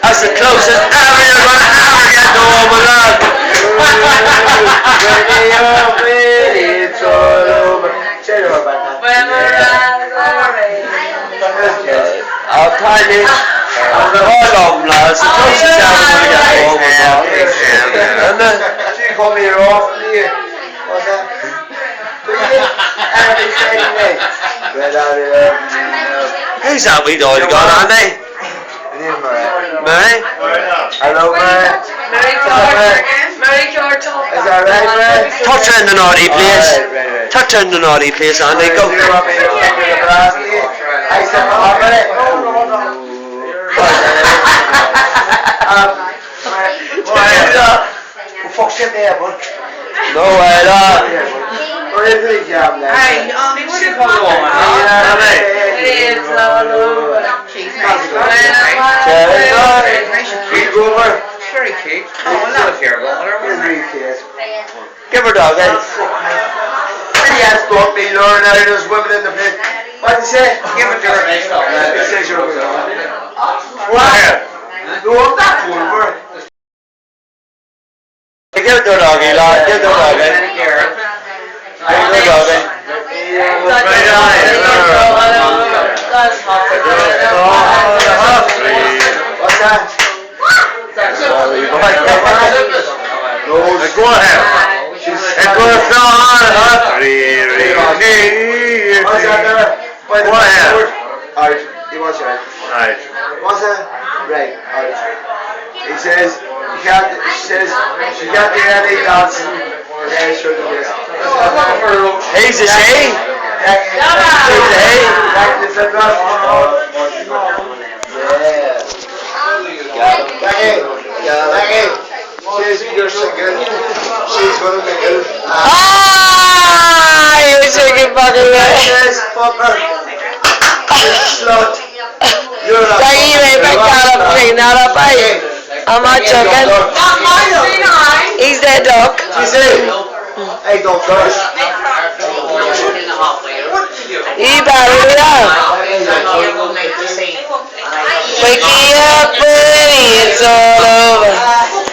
That's the closest ever you're gonna ever get to Home Alone. It's all over. I'll tell you, all of them, lads. The closest ever gonna get to Home Alone. She called me off. What's that? Who's that we dog got, Andy? Mary? Hello, Mary. Mary George. Is that right, Mary? Touch her in the naughty place. Touch her in the naughty place, Andy. Go. I said, fuck's in there, bud? No way, lad. Where is the job now? Hey, where did you come on? It's all over. Keep over. Very cute. Oh, I love your brother. Give her dog, eh? He has got me learn how there's women in the pit. What did you say? Give it to her. It says you're good. What? No, that one, bro. Give it to her doggy, lad. Give it to her doggy. Give it to her doggy. What's that? Go ahead. It goes on. What's that there? Go ahead. Alright, he wants it. Right. What's that? Right, alright. He says, she can't do any dancing. He's a she. You're singing. She's gonna make it. Ah, you're singing fucking Yes, fucker. Slut. You're a Daggy, baby, got up, clean that up, eh? I'm not joking. He's their dog. She said, hey, don't curse. You better be up. Wake me up, buddy, it's all over.